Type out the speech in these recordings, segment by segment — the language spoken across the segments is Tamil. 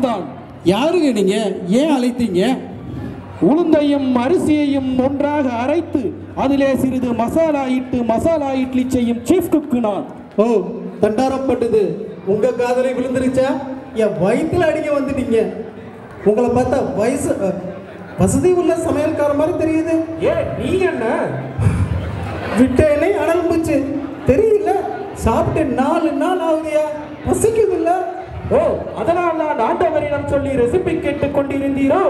நான் தான். யாருங்க நீங்க? ஏன் அழைத்தீங்க? உளுந்தையும் அரிசியையும் ஒன்றாக அரைத்து அதிலே சிறிது மசாலா இட்லி செய்யும் சீஃப் குக்கு நான். ஓ, தண்டாரப்பட்டது உங்க காதலை விழுந்துருச்சா? என் வயிற்றுல அடிக்க வந்துட்டீங்க. உங்களை பார்த்தா வசதி உள்ள சமையல்கார மாதிரி தெரியுது. நீ என்ன விட்டேனே அனல் பூச்சு தெரியல. சாப்பிட்டு 4 நாள் ஆகுதியா? பசிக்குது இல்ல? ஓ, அதனால் நான் ஆண்டவரிடம் சொல்லி ரெசிபி கேட்டு கொண்டிருந்தீரோ?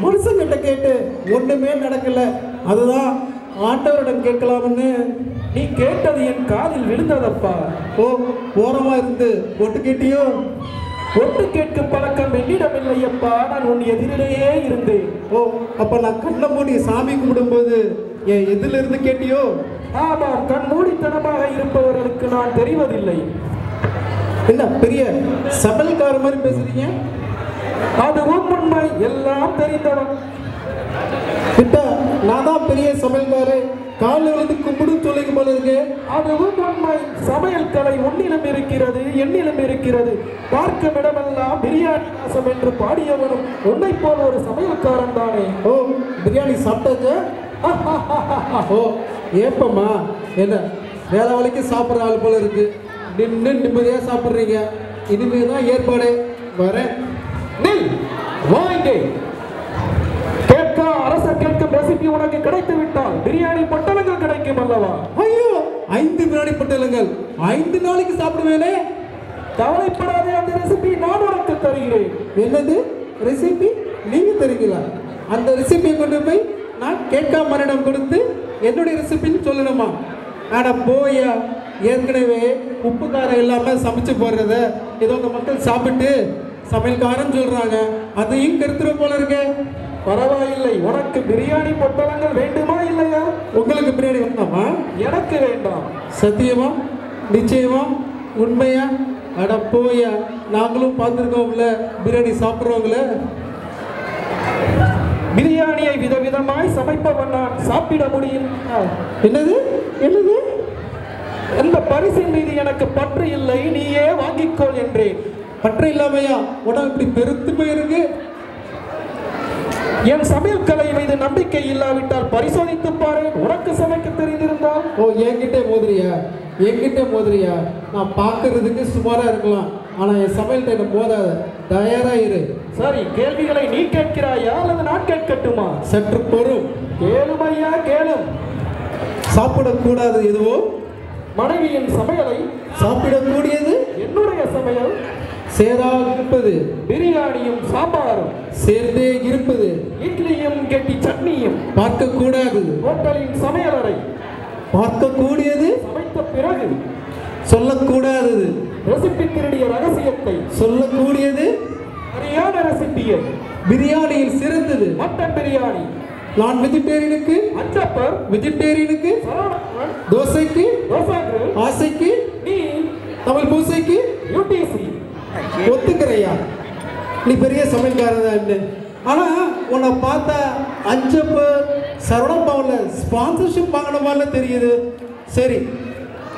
மனுஷங்கிட்ட கேட்டு ஒண்ணுமே நடக்கல. அதுதான் ஆண்டவரிடம் கேட்கலாம்னு. நீ கேட்டது என் காதில் விழுந்ததப்பா. ஓ, ஓரமா இருந்து ஒட்டு கேட்டியோ? ஒட்டு கேட்கும் பழக்கம் என்னிடம் இல்லையப்பா. நான் உன் எதிரிலேயே இருந்தேன். ஓ, அப்ப நான் கண்ணை மூடி சாமி கும்பிடும்போது என் எதிரில இருந்து கேட்டியோ? ஆமாம், கண் மூடித்தனமாக இருப்பவர்களுக்கு நான் தெரிவதில்லை. என்ன பெரிய சமையல்கார மாதிரி பேசுறீங்க? அது உண்மை, எல்லாம் தெரிந்தவன். கிட்டா நான் தான் பெரிய சமையல்காரு. காலில் விழுந்து கும்பிடு சொல்லிக்க போல இருக்கு. அது உண்மை. சமையல் கலை உன்னிலும் இருக்கிறது, என்னிலும் இருக்கிறது. பார்க்கும் இடமெல்லாம் பிரியாணி வாசம் என்று பாடியவனும் உன்னை போல் ஒரு சமையல்காரன் தானே. ஓ, பிரியாணி சாப்பிட்டாச்சா? ஓ, ஏப்பம்மா என்ன வேலை வேலைக்கு சாப்பிட்ற ஆள் போல இருக்கு. நின்று நிம்மதியாக சாப்பிட்றீங்க. இனிமே தான் ஏற்பாடு. வரேன். நில், வாங்க. அரசர் கேட்கும் ரெசிபி உனக்கு கிடைத்து விட்டால் பிரியாணி பொட்டலங்கள் கிடைக்கும் அல்லவா? ஐயோ, 5 பிரியாணி பொட்டலங்கள் 5 நாளைக்கு சாப்பிடுவேனே. கவலைப்படாதே, அந்த ரெசிபி நான் உனக்கு தருகிறேன். என்னது ரெசிபி? நீங்க தருவீங்களா? அந்த ரெசிபியை கொண்டு போய் நான் கேட்காம மரிடம் கொடுத்து என்னுடைய ரெசிபின்னு சொல்லணுமா? ஆனா போயா, ஏற்கனவே உப்பு காரம் இல்லாமல் சமைச்சு போடுறத ஏதோ அந்த மக்கள் சாப்பிட்டு சமையல்காரன்னு சொல்றாங்க. அதையும் கருத்துற போல இருக்க. பரவாயில்லை, உனக்கு பிரியாணி பொட்டலங்கள் வேண்டுமா இல்லையா? உங்களுக்கு பிரியாணி வேண்டாமா? எனக்கு வேண்டாம். சத்தியமா? நிச்சயமா? உண்மையா? அட போயா, நாங்களும் பார்த்துருக்கோம்ல பிரியாணி சாப்பிட்றவங்கள. பிரியாணியை விதவிதமாய் சமைப்பவன் நான், சாப்பிட முடியும். என்னது என்னது? எந்த பரிசின் மீது எனக்கு பற்று இல்லை, நீயே வாங்கிக்கொள் என்றேன். பற்று இல்லாமையா உடம்பு இப்படி பெருத்து போயிருக்கு? என் சமையல் கலை மீது நம்பிக்கை இல்லாவிட்டால் பரிசோதித்து பாரு. உனக்கு சமைக்க தெரிந்திருந்தால். ஓ, என்கிட்ட மோதிரியா? நான் பார்க்கறதுக்கு சுமாரா இருக்கலாம், ஆனா என் சமையல் என்ன மோதாத. தயாரா இரு. சரி, கேள்விகளை நீ கேட்கிறாயா அல்லது நான் கேட்கட்டுமா? சற்று பொறும். கேளும் ஐயா, கேளும். சாப்பிடக்கூடாது எதுவோ மனைவியின் சமையலை சாப்பிடக்கூடியது என்னுடைய சமையல். சேராக இருப்பது பிரியாணியும் சாம்பாரும் சேர்ந்தே இருப்பது. இட்லியும் கெட்டி சட்னியும் பார்க்கக்கூடாது. ஹோட்டலின் சமையலறை பார்க்கக்கூடியது. சமைத்த பிறகு சொல்லக்கூடாதது. ரெசிபி திருடிய ரகசியத்தை சொல்லக்கூடியது. சரியான ரெசிபியை. பிரியாணியில் சிறந்தது மட்டன் பிரியாணி. நான் வெஜிடேரியனுக்கு அஞ்சப்பர், வெஜிடேரியனுக்கு தோசைக்கு ஆசைக்கு நீ தமிழ் பூசைக்கு யூடிசி. ஒத்துக்கிறையா? நீ பெரிய சமையல்காரன். ஆனா உன்னை பார்த்தா அஞ்சப்பர் சரவண பவன்ல ஸ்பான்சர்ஷிப் வாங்கின மாதிரிலாம் தெரியுது. சரி,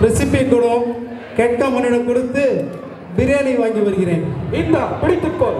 ரெசிபி கூட கேட்காம கொடுத்து பிரியாணி வாங்கி வருகிறேன். இந்த பிடித்துக்கோ.